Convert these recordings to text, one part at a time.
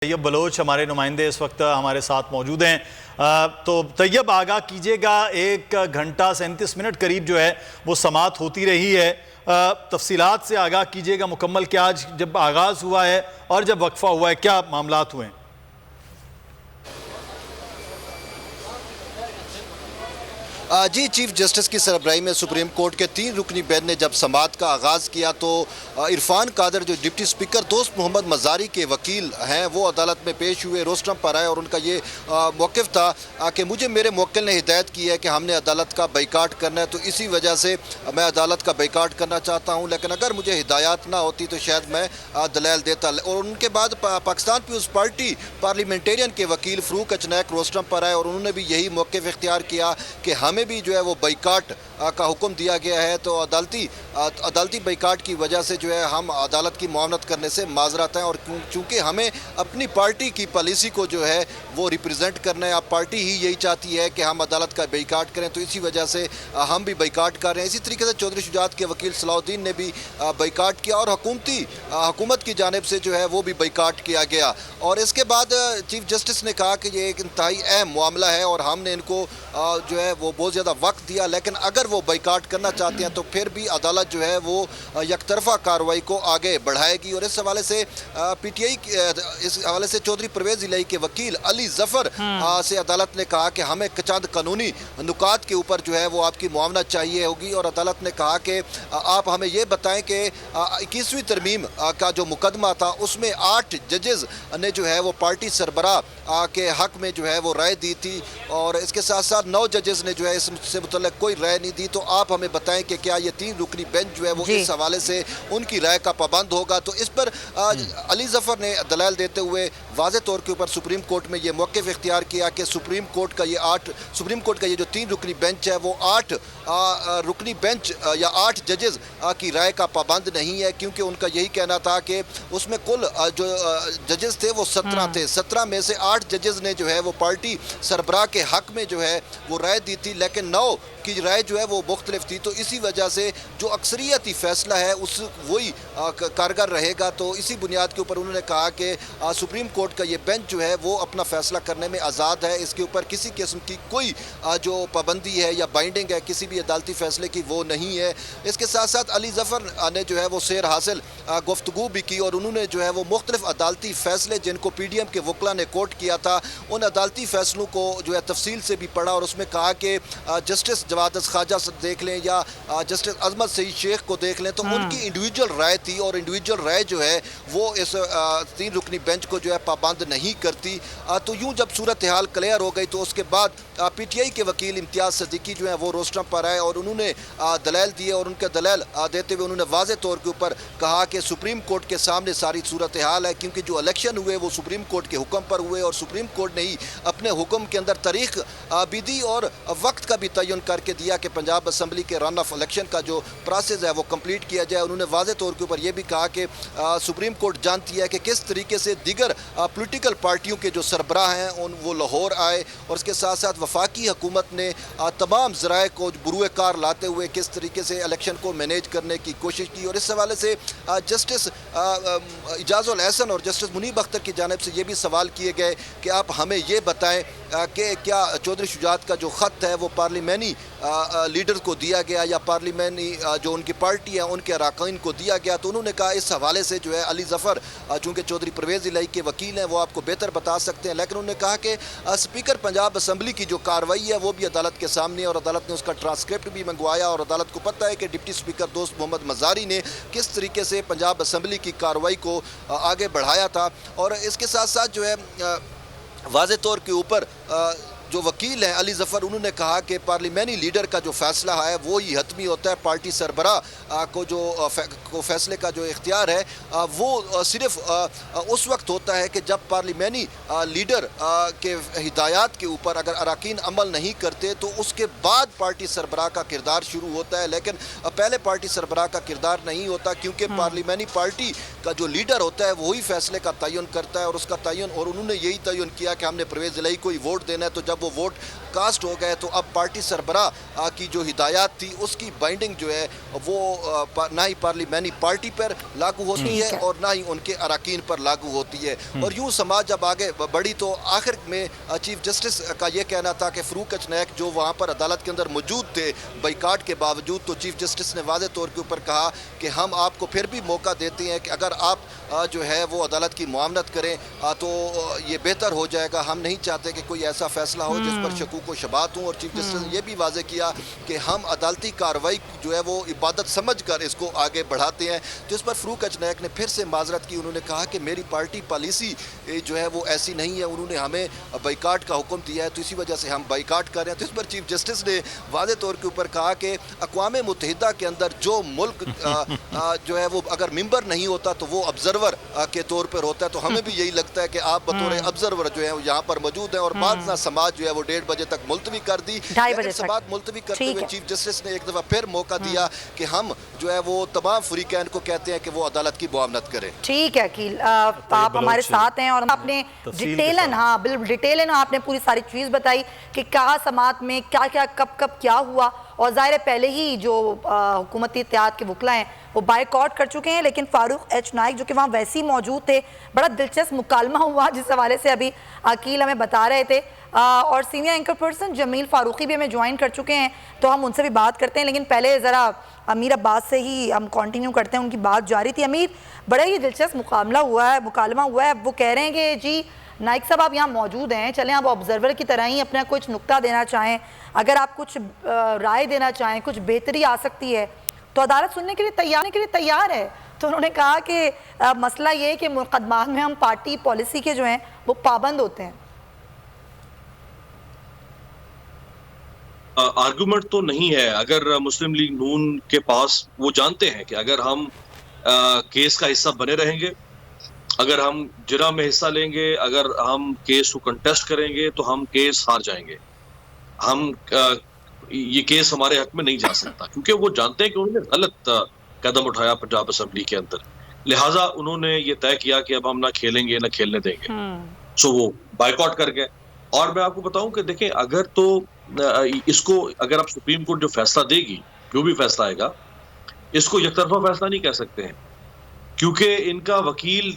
Tayyab Bloch हमारे नुमाइंदे इस वक्त हमारे साथ मौजूद हैं। तो तैयब आगाह कीजिएगा, 1 घंटा 37 मिनट करीब जो है वो समाअत होती रही है। तफसीलात से आगाह कीजिएगा मुकम्मल, क्या आज जब आगाज़ हुआ है और जब वक्फा हुआ है क्या मामलात हुए हैं? जी, चीफ जस्टिस की सरबराही में सुप्रीम कोर्ट के 3 रुकनी बेंच ने जब समाअत का आगाज़ किया तो इरफान कादर जो डिप्टी स्पीकर दोस्त मोहम्मद मज़ारी के वकील हैं वो अदालत में पेश हुए, रोस्टम पर आए और उनका ये मौक़िफ़ था कि मुझे मेरे मुवक्किल ने हिदायत की है कि हमने अदालत का बाइकाट करना है, तो इसी वजह से मैं अदालत का बाइकाट करना चाहता हूँ, लेकिन अगर मुझे हिदायत ना होती तो शायद मैं दलाइल देता। और उनके बाद पाकिस्तान पीपल्स पार्टी पार्लियामेंटेरियन के वकील फ़रूक अचनैक रोस्टम पर आए और उन्होंने भी यही मौक़िफ़ इख्तियार किया कि हमें भी जो है वो बाइकाट का हुक्म दिया गया है, तो अदालती बाइकाट की वजह से जो है हम अदालत की मुआवनत करने से माजरत हैं। और चूँकि हमें अपनी पार्टी की पॉलिसी को जो है वो रिप्रेजेंट करना है, अब पार्टी ही यही चाहती है कि हम अदालत का बाइकाट करें, तो इसी वजह से हम भी बाइकाट कर रहे हैं। इसी तरीके से चौधरी शुजात के वकील सलाउद्दीन ने भी बाइकाट किया और हुकूमत की जानिब से जो है वो भी बाइकाट किया गया। और इसके बाद चीफ जस्टिस ने कहा कि ये एक इंतहाई अहम मामला है और हमने इनको जो है वो बहुत ज़्यादा वक्त दिया, लेकिन अगर वो बाइकाट करना चाहते हैं तो फिर भी अदालत जो है वो यकतरफा कार्रवाई को आगे बढ़ाएगी। और इस हवाले से पीटीआई इस हवाले से चौधरी परवेज़ इलाही के वकील अली जफ़र से अदालत ने कहा कि हमें चंद कानूनी नुकात के ऊपर जो है वो आपकी मुआवनत चाहिए होगी। और अदालत ने कहा कि आप हमें ये बताएं कि 21वीं तरमीम का जो मुकदमा था उसमें 8 जजेज़ ने जो है वो पार्टी सरबराह के हक में जो है वो राय दी थी और इसके साथ साथ 9 जजेस ने जो है इससे मुतल्लिक़ कोई राय नहीं दी। तो आप हमें बताएं कि क्या ये 3 रुकनी बेंच जो है वो इस हवाले से उनकी राय का पाबंद होगा। तो इस पर अली जफ़र ने दलाइल देते हुए वाज़े तौर के ऊपर सुप्रीम कोर्ट में ये मौक़िफ़ इख्तियार किया कि सुप्रीम कोर्ट का ये जो 3 रुकनी बेंच है वो 8 रुकनी बेंच या 8 जजेस की राय का पाबंद नहीं है, क्योंकि उनका यही कहना था कि उसमें कुल जो जजेस थे वो 17 थे। 17 में से 8 जजेस ने जो है वो पार्टी सरबराह के हक में जो है वो राय दी थी, लेकिन 9 की राय जो है वो मुख्तलिफ थी। तो इसी वजह से जो अक्सरियती फैसला है उस वही कारगर रहेगा। तो इसी बुनियाद के ऊपर उन्होंने कहा कि सुप्रीम कोर्ट का ये बेंच जो है वो अपना फैसला करने में आज़ाद है, इसके ऊपर किसी किस्म की कोई जो पाबंदी है या बाइंडिंग है किसी भी अदालती फैसले की वो नहीं है। इसके साथ साथ अली जफ़र ने जो है वो सैर हासिल गुफ्तगू भी की और उन्होंने जो है वो मुख्तलिफ अदालती फैसले जिनको PDM के वकला ने कोर्ट किया था उन अदालती फैसलों को जो है तफसील से भी पढ़ा और उसमें कहा कि जस्टिस जवाद ख्वाजा से देख लें या जस्टिस अजमत सईद शेख को देख लें तो उनकी इंडिविजुअल राय थी और इंडिविजुअल राय जो है वो इस 3 रुकनी बेंच को जो है पाबंद नहीं करती। तो यूं जब सूरत हाल क्लियर हो गई तो उसके बाद PTI के वकील इम्तियाज़ सदीकी जो है वो रोस्टम पर आए और उन्होंने दलाइल दिए और उनके दलाइल देते हुए उन्होंने वाज़े तौर के ऊपर कहा कि सुप्रीम कोर्ट के सामने सारी सूरत हाल है, क्योंकि जो इलेक्शन हुए वो सुप्रीम कोर्ट के हुक्म पर हुए और सुप्रीम कोर्ट ने ही अपने हुक्म के अंदर तारीख भी दी और वक्त का भी तयन करके दिया कि पंजाब असम्बली के रन ऑफ इलेक्शन का जो प्रोसेस है वो कंप्लीट किया जाए। उन्होंने वाज़े तौर के ऊपर यह भी कहा कि सुप्रीम कोर्ट जानती है कि किस तरीके से दीगर पोलिटिकल पार्टियों के जो सरबराह हैं वो लाहौर आए और इसके साथ साथ वफाकी हुकूमत ने तमाम ज़राए को बुरुए कार लाते हुए किस तरीके से इलेक्शन को मैनेज करने की कोशिश की। और इस हवाले से जस्टिस इजाज़ुल एहसन और जस्टिस मुनीब अख्तर की जानिब से ये भी सवाल किए गए कि आप हमें ये बताएं कि क्या चौधरी शुजात का जो ख़त है वो पार्लियामानी लीडर को दिया गया या पार्लियामानी जो उनकी पार्टी है उनके अरकान को दिया गया। तो उन्होंने कहा इस हवाले से जो है अली जफ़र चूँकि चौधरी परवेज़ इलाही के वकील हैं वो आपको बेहतर बता सकते हैं, लेकिन उन्होंने कहा कि स्पीकर पंजाब असम्बली की जो कार्रवाई है वो भी अदालत के सामने और अदालत ने उसका ट्रांसक्रिप्ट भी मंगवाया और अदालत को पता है कि डिप्टी स्पीकर दोस्त मोहम्मद मज़ारी ने किस तरीके से पंजाब असम्बली की कार्रवाई को आगे बढ़ाया था। और इसके साथ साथ जो है वाज़े तौर के ऊपर जो वकील हैं अली जफ़र उन्होंने कहा कि पार्लियामानी लीडर का जो फ़ैसला है वो ही हतमी होता है, पार्टी सरबराह को जो फ़ैसले का जो इख्तियार है वो सिर्फ उस वक्त होता है कि जब पार्लियामानी लीडर के हिदायत के ऊपर अगर अरकान अमल नहीं करते तो उसके बाद पार्टी सरबराह का किरदार शुरू होता है, लेकिन पहले पार्टी सरबराह का किरदार नहीं होता, क्योंकि पार्लियामानी पार्टी का जो लीडर होता है वही फ़ैसले का तयन करता है और उसका तयन और उन्होंने यही तयन किया कि हमने परवेज़ इलाही को ही वोट देना है। तो जब जब वो वोट कास्ट हो गए तो अब पार्टी सरबराह की जो हिदायत थी उसकी बाइंडिंग जो है वो ना ही पार्लियामेंट्री पार्टी पर लागू होती है और ना ही उनके अरकान पर लागू होती है। और यूँ समाज जब आगे बढ़ी तो आखिर में चीफ जस्टिस का ये कहना था कि फ़रूक अचनैक जो वहाँ पर अदालत के अंदर मौजूद थे बाइकाट के बावजूद, तो चीफ जस्टिस ने वाज़े तौर के ऊपर कहा कि हम आपको फिर भी मौका देते हैं कि अगर आप जो है वो अदालत की मुआवनत करें तो ये बेहतर हो जाएगा। हम नहीं चाहते कि कोई ऐसा फैसला हो जिस पर शकूक व शबात हूँ। और चीफ जस्टिस ने यह भी वाज़े किया कि हम अदालती कार्रवाई जो है वो इबादत समझ कर इसको आगे बढ़ाते हैं। तो इस पर फ़रूक अचनैक ने फिर से माजरत की। उन्होंने कहा कि मेरी पार्टी पॉलिसी जो है वो ऐसी नहीं है, उन्होंने हमें बाइकाट का हुक्म दिया है तो इसी वजह से हम बाइकाट कर रहे हैं। तो इस पर चीफ जस्टिस ने वाज़े तौर के ऊपर कहा कि अक़वाम मुत्तहिदा के अंदर जो मुल्क जो है वो अगर मेंबर नहीं होता तो वो ऑब्जर्वर के तौर पर होता है। तो हमें भी यही लगता है कि आप बतौर ऑब्जर्वर जो है यहाँ पर मौजूद हैं। और बाद समाज जो है वो 1:30 बजे तक मुलतवी कर दी। समाज मुलतवी करते हुए चीफ जस्टिस ने एक दफ़ा फिर मौका दिया कि हम जो है वो तमाम फरीकैन को कहते हैं कि वो अदालत की मुआवनत करें। ठीक है अकील, आप हमारे साथ हैं और आपने डिटेलन, हाँ बिल्कुल डिटेलन आपने पूरी सारी चीज़ बताई कि कहाँ समात में क्या क्या कब कब क्या हुआ। और ज़ाहिर है पहले ही जो हुकूमती इत्तेहाद के वकला हैं वो बाइकआउट कर चुके हैं, लेकिन फ़ारूक एच नाइक जो कि वहाँ वैसे ही मौजूद थे, बड़ा दिलचस्प मुकालमा हुआ जिस हवाले से अभी अकील हमें बता रहे थे। और senior anchor person Jamil Farooqui भी हमें ज्वाइन कर चुके हैं, तो हम उनसे भी बात करते हैं। लेकिन पहले ज़रा अमीर अब्बास से ही हम कंटिन्यू करते हैं, उनकी बात जारी थी। अमीर, बड़ा ही दिलचस्प मुकालमा हुआ है। वो कह रहे हैं कि जी नाइक साहब आप यहाँ मौजूद हैं, चलें आप ऑब्जर्वर की तरह ही अपना कुछ नुक्ता देना चाहें, अगर आप कुछ राय देना चाहें, कुछ बेहतरी आ सकती है तो अदालत सुनने के लिए तैयार है। तो उन्होंने कहा कि मसला ये है कि मुकदमात में हम पार्टी पॉलिसी के जो हैं वो पाबंद होते हैं। आर्गुमेंट तो नहीं है। अगर मुस्लिम लीग नून के पास, वो जानते हैं कि अगर हम केस का हिस्सा बने रहेंगे, अगर हम जिरा में हिस्सा लेंगे, अगर हम केस को कंटेस्ट करेंगे तो हम केस हार जाएंगे। हम ये केस हमारे हक में नहीं जा सकता, क्योंकि वो जानते हैं कि उन्होंने गलत कदम उठाया पंजाब असेंबली के अंदर। लिहाजा उन्होंने ये तय किया कि अब हम ना खेलेंगे ना खेलने देंगे। सो वो बाइकआउट कर गए। और मैं आपको बताऊं कि देखें, अगर तो इसको अगर आप सुप्रीम कोर्ट जो फैसला देगी, जो भी फैसला आएगा, इसको एकतरफा फैसला नहीं कह सकते हैं, क्योंकि इनका वकील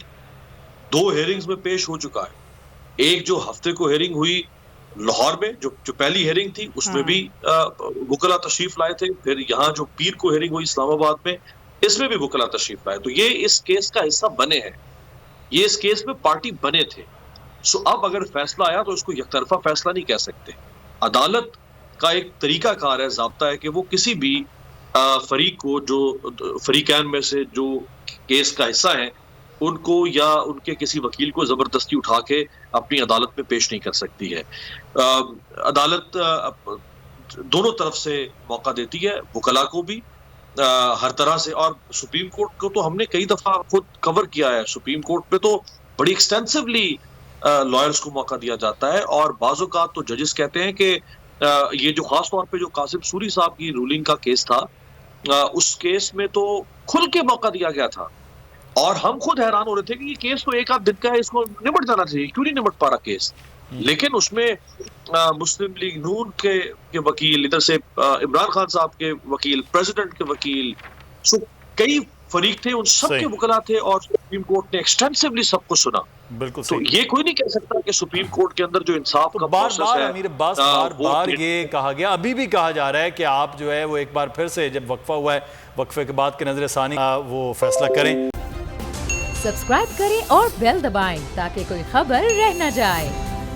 2 हेयरिंग्स में पेश हो चुका है। एक जो हफ्ते को हेयरिंग हुई लाहौर में, जो पहली हेयरिंग थी, उसमें भी वकला तशरीफ लाए थे। फिर यहाँ जो पीर को हेयरिंग हुई इस्लामाबाद में, इसमें भी वकला तशरीफ लाए। तो ये इस केस का हिस्सा बने हैं, ये इस केस में पार्टी बने थे। सो अब अगर फैसला आया तो उसको एकतरफा फैसला नहीं कह सकते। अदालत का एक तरीका कार है, ज़ाब्ता है कि वो किसी भी फरीक को, जो फरीकैन में से जो केस का हिस्सा है, उनको या उनके किसी वकील को जबरदस्ती उठा के अपनी अदालत में पेश नहीं कर सकती है। अदालत दोनों तरफ से मौका देती है, वकला को भी हर तरह से। और सुप्रीम कोर्ट को तो हमने कई दफा खुद कवर किया है। सुप्रीम कोर्ट में तो बड़ी एक्सटेंसिवली लॉयर्स को मौका दिया जाता है। और बाज़ औक़ात तो जजेस कहते हैं कि ये जो खास तौर पे जो कासिम सूरी साहब की रूलिंग का केस था, उस केस में तो खुल के मौका दिया गया था। और हम खुद हैरान हो रहे थे कि ये केस तो 1 आध दिन का है, इसको निपट जाना चाहिए, क्यों नहीं निपट पा रहा केस। लेकिन उसमें मुस्लिम लीग नून के वकील, इधर से इमरान खान साहब के वकील, प्रेसिडेंट के वकील, सो कई फरीक थे, उन सब के वकला थे। और सुप्रीम कोर्ट ने एक्सटेंसिवली सबको सुना। बिल्कुल। तो ये कोई नहीं कह सकता कि सुप्रीम कोर्ट के अंदर जो इंसाफ का प्रोसेस है, अमीर अब्बास, बार ये कहा गया, अभी भी कहा जा रहा है कि आप जो है वो एक बार फिर से, जब वक्फा हुआ है, वक्फे के बाद के नजर सानी वो फैसला करें। सब्सक्राइब करें और बेल दबाएं ताकि कोई खबर रह न जाए।